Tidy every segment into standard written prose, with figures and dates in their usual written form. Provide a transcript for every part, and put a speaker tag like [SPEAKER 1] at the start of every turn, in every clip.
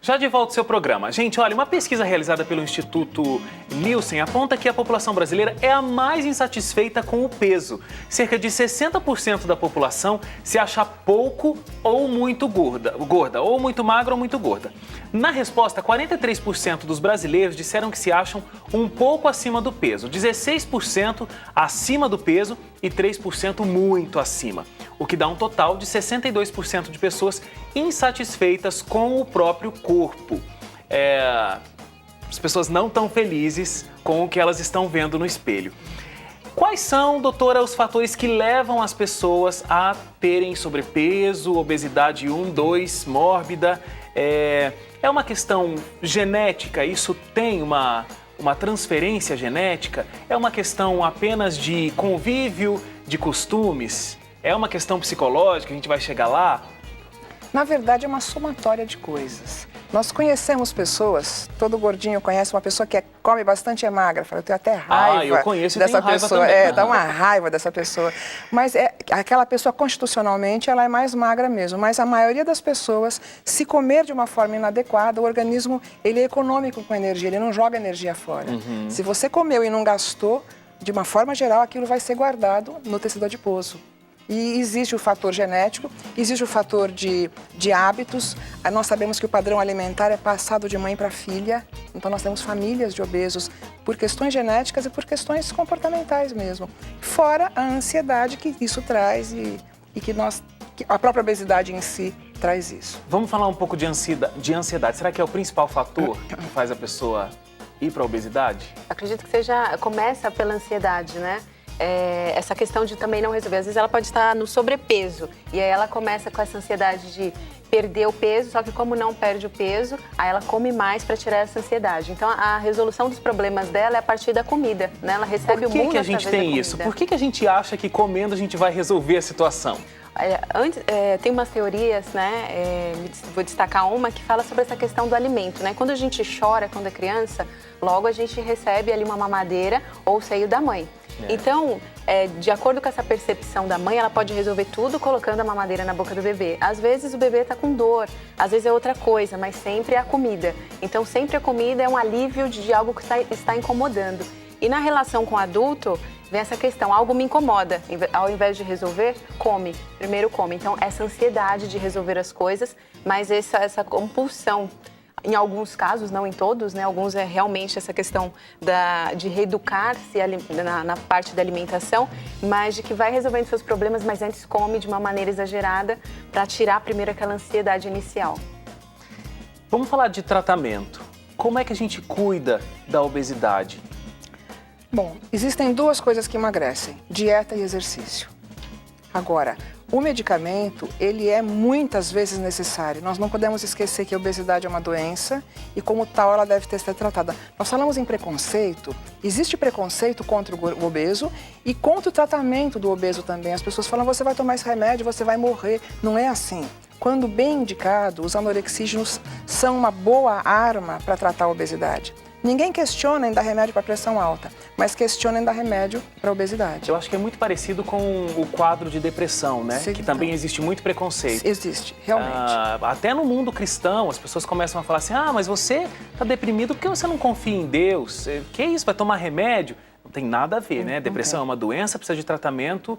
[SPEAKER 1] Já de volta ao seu programa. Gente, olha, uma pesquisa realizada pelo Instituto Nielsen aponta que a população brasileira é a mais insatisfeita com o peso. Cerca de 60% da população se acha pouco ou muito gorda, ou muito magra ou muito gorda. Na resposta, 43% dos brasileiros disseram que se acham um pouco acima do peso, 16% acima do peso e 3% muito acima, o que dá um total de 62% de pessoas insatisfeitas com o próprio corpo. As pessoas não estão felizes com o que elas estão vendo no espelho. Quais são, doutora, os fatores que levam as pessoas a terem sobrepeso, obesidade 1, 2, mórbida? É uma questão genética? Isso tem uma transferência genética? É uma questão apenas de convívio, de costumes? É uma questão psicológica? A gente vai chegar lá?
[SPEAKER 2] Na verdade, é uma somatória de coisas. Nós conhecemos pessoas, todo gordinho conhece uma pessoa que come bastante e é magra. Fala, eu tenho até raiva
[SPEAKER 1] eu conheço e
[SPEAKER 2] dessa
[SPEAKER 1] tenho raiva
[SPEAKER 2] pessoa.
[SPEAKER 1] também.
[SPEAKER 2] Dá uma raiva dessa pessoa. Mas aquela pessoa, constitucionalmente, ela é mais magra mesmo. Mas a maioria das pessoas, se comer de uma forma inadequada, o organismo ele é econômico com energia, ele não joga energia fora. Se você comeu e não gastou, de uma forma geral, aquilo vai ser guardado no tecido adiposo. E existe o fator genético, existe o fator de hábitos. Nós sabemos que o padrão alimentar é passado de mãe para filha. Então, nós temos famílias de obesos por questões genéticas e por questões comportamentais mesmo. Fora a ansiedade que isso traz e que a própria obesidade em si traz isso.
[SPEAKER 1] Vamos falar um pouco de ansiedade. Será que é o principal fator que faz a pessoa ir para a obesidade?
[SPEAKER 3] Acredito que começa pela ansiedade, né? Essa questão de também não resolver. Às vezes ela pode estar no sobrepeso e aí ela começa com essa ansiedade de perder o peso, só que como não perde o peso, aí ela come mais para tirar essa ansiedade. Então a resolução dos problemas dela é a partir da comida, né? Ela recebe o mundo através da comida.
[SPEAKER 1] Por que a gente tem isso? Por que a gente acha que comendo a gente vai resolver a situação?
[SPEAKER 3] Tem umas teorias, né? Vou destacar uma que fala sobre essa questão do alimento, né? Quando a gente chora quando é criança, logo a gente recebe ali uma mamadeira ou o seio da mãe. Então, de acordo com essa percepção da mãe, ela pode resolver tudo colocando a mamadeira na boca do bebê. Às vezes o bebê está com dor, às vezes é outra coisa, mas sempre é a comida. Então, sempre a comida é um alívio de algo que está incomodando. E na relação com o adulto, vem essa questão, algo me incomoda. Ao invés de resolver, come. Primeiro come. Então, essa ansiedade de resolver as coisas, mas essa compulsão. Em alguns casos, não em todos, né? Alguns é realmente essa questão de reeducar-se na parte da alimentação, mas de que vai resolvendo seus problemas, mas antes come de uma maneira exagerada para tirar primeiro aquela ansiedade inicial.
[SPEAKER 1] Vamos falar de tratamento. Como é que a gente cuida da obesidade?
[SPEAKER 2] Bom, existem duas coisas que emagrecem, dieta e exercício. Agora, o medicamento, ele é muitas vezes necessário. Nós não podemos esquecer que a obesidade é uma doença e, como tal, ela deve ser tratada. Nós falamos em preconceito. Existe preconceito contra o obeso e contra o tratamento do obeso também. As pessoas falam, você vai tomar esse remédio, você vai morrer. Não é assim. Quando bem indicado, os anorexígenos são uma boa arma para tratar a obesidade. Ninguém questiona em dar remédio para pressão alta, mas questiona em dar remédio para obesidade.
[SPEAKER 1] Eu acho que é muito parecido com o quadro de depressão, né?
[SPEAKER 2] Sim,
[SPEAKER 1] que também existe muito preconceito.
[SPEAKER 2] Existe, realmente.
[SPEAKER 1] Até no mundo cristão, as pessoas começam a falar assim, mas você está deprimido porque você não confia em Deus. Que isso, vai tomar remédio? Não tem nada a ver, né? Depressão é uma doença, precisa de tratamento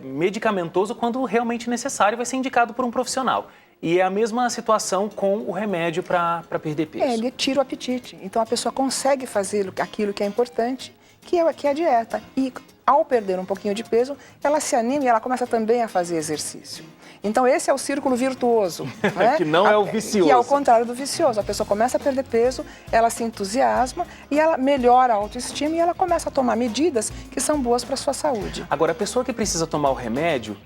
[SPEAKER 1] medicamentoso quando realmente necessário, vai ser indicado por um profissional. E é a mesma situação com o remédio para perder peso.
[SPEAKER 2] Ele tira o apetite. Então, a pessoa consegue fazer aquilo que é importante, que é a dieta. E, ao perder um pouquinho de peso, ela se anima e ela começa também a fazer exercício. Então, esse é o círculo virtuoso. Né?
[SPEAKER 1] Que não é o vicioso.
[SPEAKER 2] Que é o contrário do vicioso. A pessoa começa a perder peso, ela se entusiasma e ela melhora a autoestima e ela começa a tomar medidas que são boas para a sua saúde.
[SPEAKER 1] Agora, a pessoa que precisa tomar o remédio,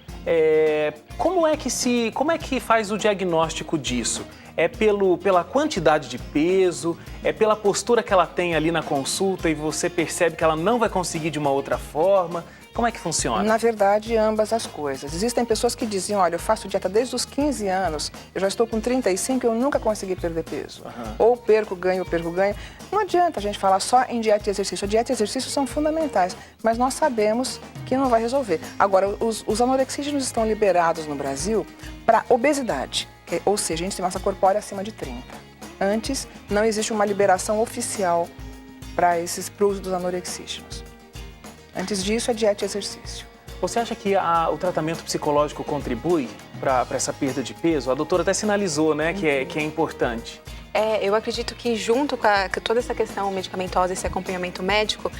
[SPEAKER 1] como é que faz o diagnóstico disso? É pela quantidade de peso? É pela postura que ela tem ali na consulta e você percebe que ela não vai conseguir de uma outra forma? Como é que funciona?
[SPEAKER 2] Na verdade, ambas as coisas. Existem pessoas que dizem, olha, eu faço dieta desde os 15 anos, eu já estou com 35 e eu nunca consegui perder peso. Ou perco, ganho. Não adianta a gente falar só em dieta e exercício. A dieta e exercício são fundamentais, mas nós sabemos que não vai resolver. Agora, os anorexígenos estão liberados no Brasil para obesidade, ou seja, a gente tem massa corpórea acima de 30. Antes, não existe uma liberação oficial para o uso dos anorexígenos. Antes disso, é dieta e exercício.
[SPEAKER 1] Você acha que o tratamento psicológico contribui para essa perda de peso? A doutora até sinalizou, né, que é importante.
[SPEAKER 3] Eu acredito que junto com toda essa questão medicamentosa, esse acompanhamento médico,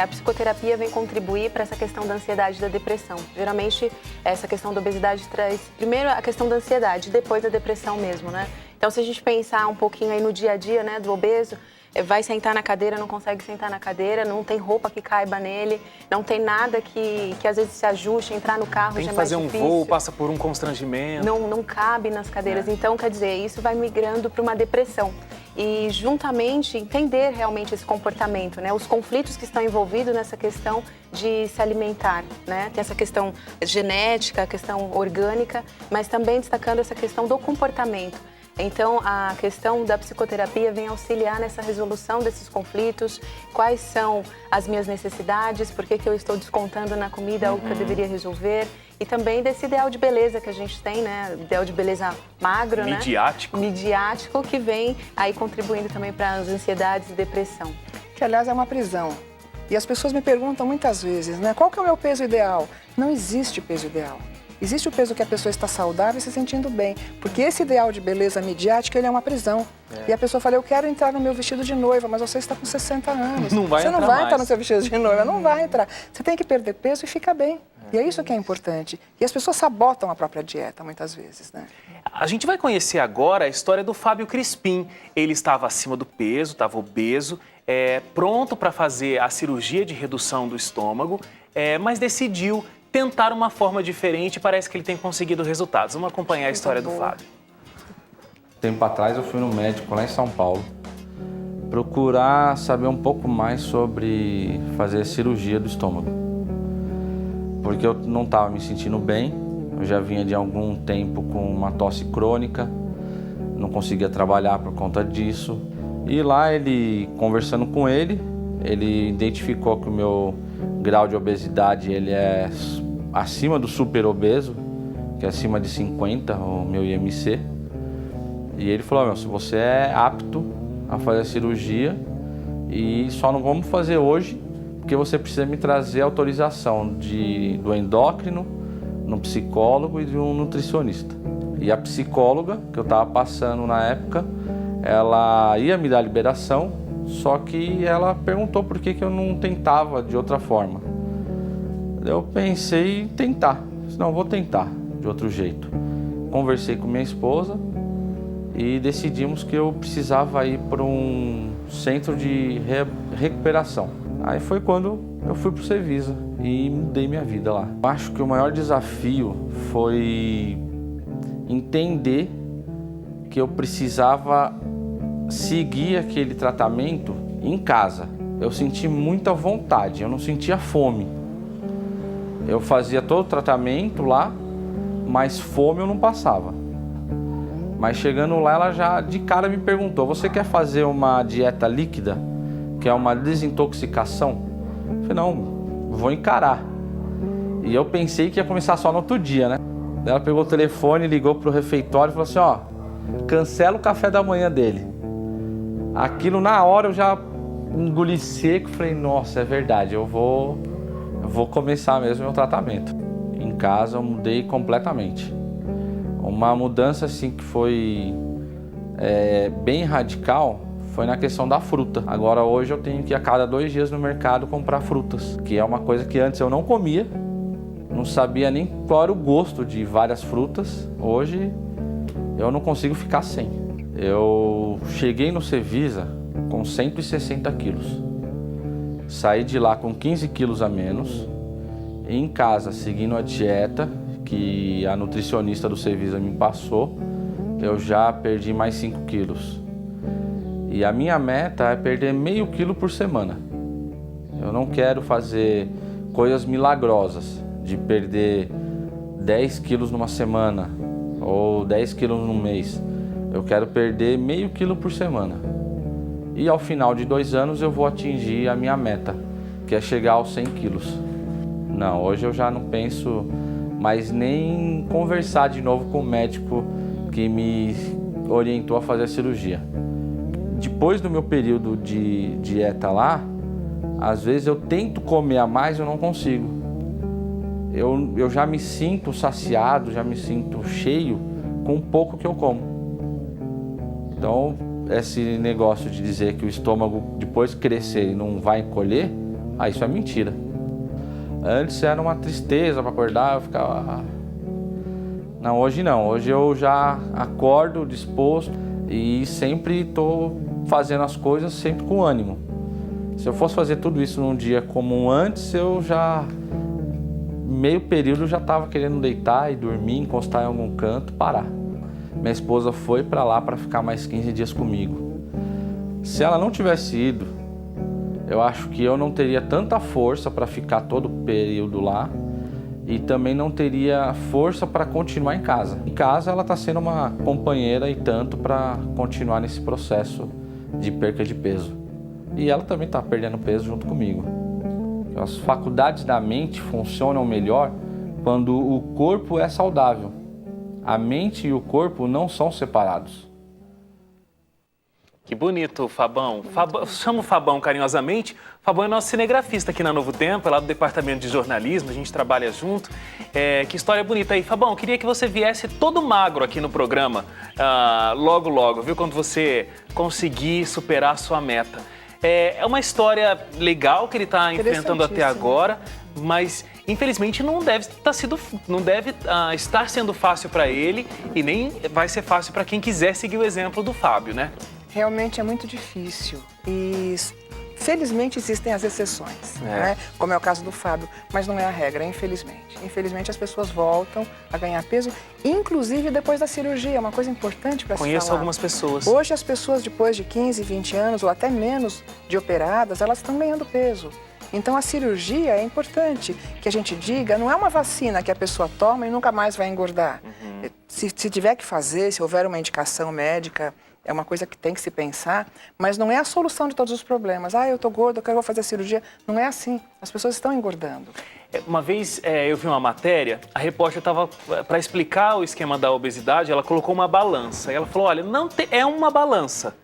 [SPEAKER 3] a psicoterapia vem contribuir para essa questão da ansiedade e da depressão. Geralmente, essa questão da obesidade traz primeiro a questão da ansiedade, depois a depressão mesmo, né? Então, se a gente pensar um pouquinho aí no dia a dia, né, do obeso, vai sentar na cadeira, não consegue sentar na cadeira, não tem roupa que caiba nele, não tem nada que às vezes se ajuste, entrar no carro
[SPEAKER 1] tem
[SPEAKER 3] já
[SPEAKER 1] que
[SPEAKER 3] é mais
[SPEAKER 1] fazer
[SPEAKER 3] difícil.
[SPEAKER 1] Um voo, passa por um constrangimento.
[SPEAKER 3] Não cabe nas cadeiras. Então, quer dizer, isso vai migrando para uma depressão. E, juntamente, entender realmente esse comportamento, né? Os conflitos que estão envolvidos nessa questão de se alimentar, né? Tem essa questão genética, a questão orgânica, mas também destacando essa questão do comportamento. Então, a questão da psicoterapia vem auxiliar nessa resolução desses conflitos, quais são as minhas necessidades, por que eu estou descontando na comida algo que eu deveria resolver, e também desse ideal de beleza que a gente tem, né? Ideal de beleza magro,
[SPEAKER 1] midiático.
[SPEAKER 3] Né? Midiático, que vem aí contribuindo também para as ansiedades e depressão.
[SPEAKER 2] Que, aliás, é uma prisão. E as pessoas me perguntam muitas vezes, né? Qual que é o meu peso ideal? Não existe peso ideal. Existe o peso que a pessoa está saudável e se sentindo bem. Porque esse ideal de beleza midiática, ele é uma prisão. E a pessoa fala, eu quero entrar no meu vestido de noiva, mas você está com 60 anos.
[SPEAKER 1] Não vai
[SPEAKER 2] você não
[SPEAKER 1] entrar
[SPEAKER 2] vai
[SPEAKER 1] mais.
[SPEAKER 2] entrar no seu vestido de noiva, não vai entrar. Você tem que perder peso e ficar bem. E é isso que é importante. E as pessoas sabotam a própria dieta, muitas vezes, né?
[SPEAKER 1] A gente vai conhecer agora a história do Fábio Crispim. Ele estava acima do peso, estava obeso, pronto para fazer a cirurgia de redução do estômago, mas decidiu tentar uma forma diferente e parece que ele tem conseguido resultados. Vamos acompanhar a história do Fábio.
[SPEAKER 4] Tempo atrás eu fui no médico lá em São Paulo procurar saber um pouco mais sobre fazer a cirurgia do estômago. Porque eu não estava me sentindo bem, eu já vinha de algum tempo com uma tosse crônica, não conseguia trabalhar por conta disso. E lá, conversando com ele identificou que o meu grau de obesidade ele é acima do super obeso, que é acima de 50, o meu IMC. E ele falou, se você é apto a fazer a cirurgia, e só não vamos fazer hoje, porque você precisa me trazer autorização do endócrino, no psicólogo e de um nutricionista. E a psicóloga, que eu estava passando na época, ela ia me dar liberação, só que ela perguntou por que eu não tentava de outra forma. Eu pensei em tentar, não, vou tentar de outro jeito. Conversei com minha esposa e decidimos que eu precisava ir para um centro de recuperação. Aí foi quando eu fui para o Cevisa e mudei minha vida lá. Acho que o maior desafio foi entender que eu precisava seguir aquele tratamento em casa. Eu senti muita vontade, eu não sentia fome. Eu fazia todo o tratamento lá, mas fome eu não passava. Mas chegando lá, ela já de cara me perguntou, você quer fazer uma dieta líquida, que é uma desintoxicação? Eu falei, não, vou encarar. E eu pensei que ia começar só no outro dia, né? Ela pegou o telefone, ligou pro refeitório e falou assim, cancela o café da manhã dele. Aquilo na hora eu já engoli seco, falei, nossa, é verdade, eu vou começar mesmo o meu tratamento. Em casa eu mudei completamente. Uma mudança assim que foi bem radical foi na questão da fruta. Agora hoje eu tenho que ir a cada 2 dias no mercado comprar frutas, que é uma coisa que antes eu não comia, não sabia nem qual era o gosto de várias frutas. Hoje eu não consigo ficar sem. Eu cheguei no Cevisa com 160 quilos. Saí de lá com 15 quilos a menos. Em casa, seguindo a dieta que a nutricionista do Cevisa me passou, eu já perdi mais 5 quilos. E a minha meta é perder meio quilo por semana. Eu não quero fazer coisas milagrosas, de perder 10 quilos numa semana ou 10 quilos num mês. Eu quero perder meio quilo por semana. E ao final de 2 anos eu vou atingir a minha meta, que é chegar aos 100 quilos. Não, hoje eu já não penso mais nem conversar de novo com o médico que me orientou a fazer a cirurgia. depois do meu período de dieta lá, às vezes eu tento comer a mais e eu não consigo. Eu já me sinto saciado, já me sinto cheio com o pouco que eu como. Então, esse negócio de dizer que o estômago depois crescer e não vai encolher, isso é mentira. Antes era uma tristeza para acordar, eu ficava... Não, hoje não. Hoje eu já acordo disposto e sempre estou fazendo as coisas sempre com ânimo. Se eu fosse fazer tudo isso num dia como antes, eu já... meio período já estava querendo deitar e dormir, encostar em algum canto, parar. Minha esposa foi para lá para ficar mais 15 dias comigo. Se ela não tivesse ido, eu acho que eu não teria tanta força para ficar todo o período lá e também não teria força para continuar em casa. Em casa ela está sendo uma companheira e tanto para continuar nesse processo de perca de peso. E ela também está perdendo peso junto comigo. As faculdades da mente funcionam melhor quando o corpo é saudável. A mente e o corpo não são separados.
[SPEAKER 1] Que bonito, Fabão. Chamo o Fabão carinhosamente. Fabão é nosso cinegrafista aqui na Novo Tempo, é lá do departamento de jornalismo, a gente trabalha junto. Que história bonita aí. Fabão, eu queria que você viesse todo magro aqui no programa, logo, logo, viu? Quando você conseguir superar a sua meta. É uma história legal que ele está enfrentando até agora, mas infelizmente não deve estar sendo fácil para ele e nem vai ser fácil para quem quiser seguir o exemplo do Fábio, né?
[SPEAKER 2] Realmente é muito difícil e felizmente existem as exceções, né? Como é o caso do Fábio, mas não é a regra, infelizmente. Infelizmente as pessoas voltam a ganhar peso, inclusive depois da cirurgia, é uma coisa importante para se falar.
[SPEAKER 1] Conheço algumas pessoas.
[SPEAKER 2] Hoje as pessoas depois de 15, 20 anos ou até menos de operadas, elas estão ganhando peso. Então a cirurgia é importante que a gente diga, não é uma vacina que a pessoa toma e nunca mais vai engordar. Se tiver que fazer, se houver uma indicação médica, é uma coisa que tem que se pensar, mas não é a solução de todos os problemas. Eu tô gordo, eu vou fazer a cirurgia. Não é assim. As pessoas estão engordando.
[SPEAKER 1] Uma vez eu vi uma matéria, a repórter estava, para explicar o esquema da obesidade, ela colocou uma balança. E ela falou, olha, é uma balança.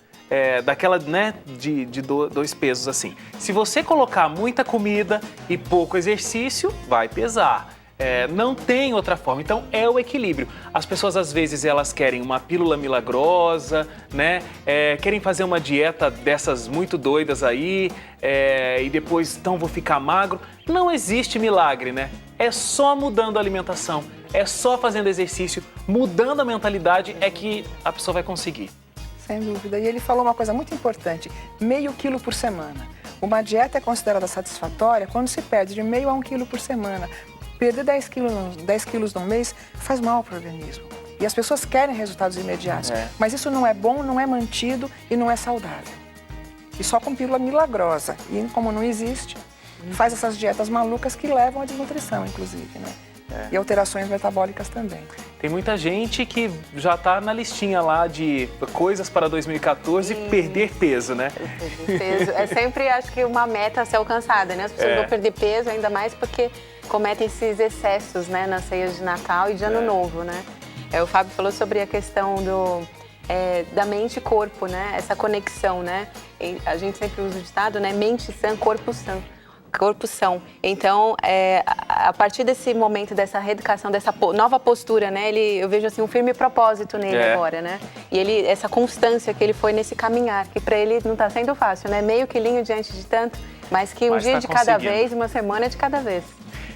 [SPEAKER 1] Daquela, né, de dois pesos assim. Se você colocar muita comida e pouco exercício, vai pesar. Não tem outra forma, então é o equilíbrio. As pessoas às vezes elas querem uma pílula milagrosa, né? Querem fazer uma dieta dessas muito doidas aí e depois então vou ficar magro. Não existe milagre, né? É só mudando a alimentação, é só fazendo exercício, mudando a mentalidade é que a pessoa vai conseguir.
[SPEAKER 2] Sem dúvida. E ele falou uma coisa muito importante, meio quilo por semana. Uma dieta é considerada satisfatória quando se perde de meio a 1 quilo por semana. Perder 10 quilos num mês faz mal para o organismo. E as pessoas querem resultados imediatos. Mas isso não é bom, não é mantido e não é saudável. E só com pílula milagrosa. E como não existe, faz essas dietas malucas que levam à desnutrição, inclusive, né? E alterações metabólicas também.
[SPEAKER 1] Tem muita gente que já está na listinha lá de coisas para 2014 perder peso, né?
[SPEAKER 3] Perder peso. É sempre, acho que, uma meta a ser alcançada, né? As pessoas vão perder peso, ainda mais porque cometem esses excessos, né? Nas ceias de Natal e de Ano Novo, né? O Fábio falou sobre a questão da mente e corpo, né? Essa conexão, né? E a gente sempre usa o ditado, né? Mente sã, corpo sã. Corpo são. Então, a partir desse momento, dessa reeducação, dessa nova postura, né? Eu vejo assim um firme propósito nele agora, né? E essa constância que ele foi nesse caminhar, que para ele não está sendo fácil, né? Meio quilinho diante de tanto, mas que um dia de cada vez, uma semana de cada vez.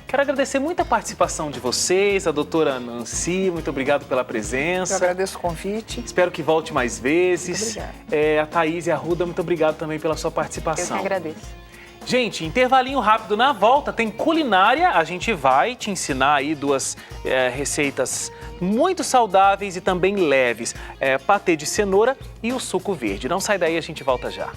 [SPEAKER 1] Quero agradecer muito a participação de vocês, a doutora Nancy, muito obrigado pela presença.
[SPEAKER 2] Eu agradeço o convite.
[SPEAKER 1] Espero que volte mais vezes.
[SPEAKER 2] Obrigada.
[SPEAKER 1] A Thaís e a Ruda, muito obrigado também pela sua participação.
[SPEAKER 3] Eu que agradeço.
[SPEAKER 1] Gente, intervalinho rápido na volta, tem culinária, a gente vai te ensinar aí duas receitas muito saudáveis e também leves, patê de cenoura e o suco verde. Não sai daí, a gente volta já.